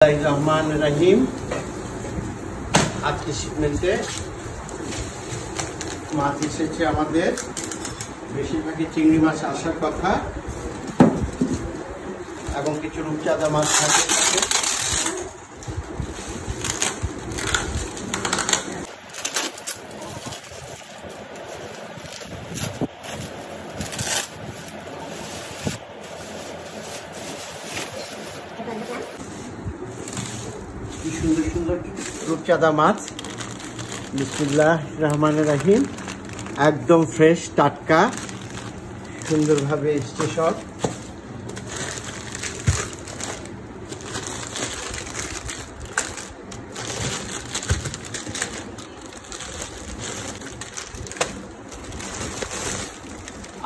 রহমান রহিম। আজকে শিপমেন্টে মাছ এসেছে আমাদের, বেশিরভাগই চিংড়ি মাছ আসার কথা এবং কিছু রূপচাঁদা মাছ থাকে। কি সুন্দর সুন্দর রূপচাঁদা মাছ। বিসমিল্লাহ রহমান রহিম। একদম ফ্রেশ টাটকা সুন্দরভাবে এসছে সব।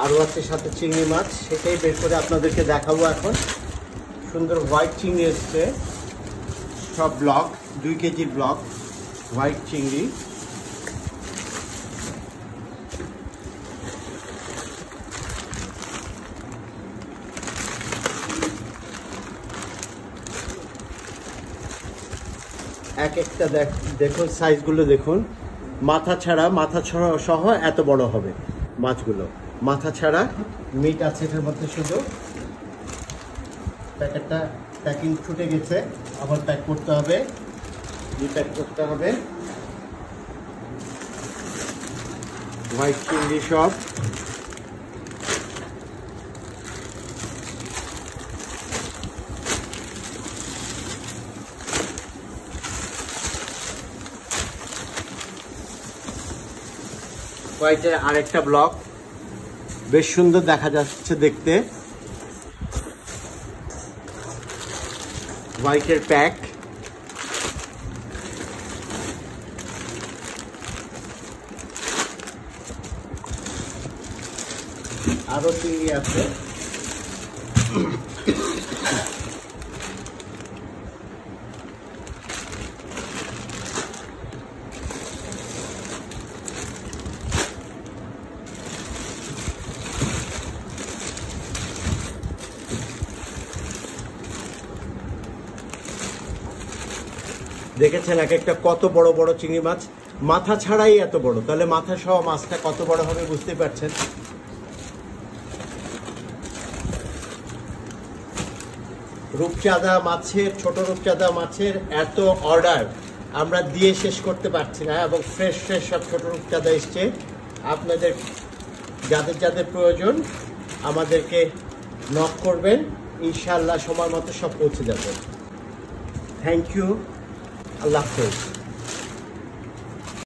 আরও আছে সাথে চিংড়ি মাছ, সেটাই বের করে আপনাদেরকে দেখাবো এখন। সুন্দর হোয়াইট চিংড়ি এসছে, সব ব্লক 2 কেজির ব্লক হোয়াইট চিংড়ি। এক একটা দেখুন সাইজগুলো দেখুন। মাথা সহ এত বড় হবে মাছগুলো। মাথা ছাড়া মিট আছে এটার মধ্যে। শুধু প্যাকেটটা প্যাকিং ছুটে গেছে, আবার প্যাক করতে হবে, রিপ্যাক করতে হবে। হোয়াইট চিংড়ি সব। হোয়াইটের আরেকটা ব্লক, বেশ সুন্দর দেখা যাচ্ছে দেখতে। হোয়াইটের প্যাক। আরো চিংড়ি আছে। দেখেছেন এক একটা কত বড় বড় চিংড়ি মাছ, মাথা ছাড়াই এত বড়, তাহলে মাথা সহ মাছটা কত বড় হবে বুঝতে পারছেন। রূপচাঁদা মাছের, ছোট রূপচাঁদা মাছের এত অর্ডার আমরা দিয়ে শেষ করতে পারছি না, এবং ফ্রেশ ফ্রেশ সব ছোট রূপচাঁদা এসছে। আপনাদের যাদের যাদের প্রয়োজন আমাদেরকে নক করবেন, ইনশাআল্লাহ সময় মতো সব পৌঁছে যাবে। থ্যাংক ইউ, আল্লাহ হাফেজ।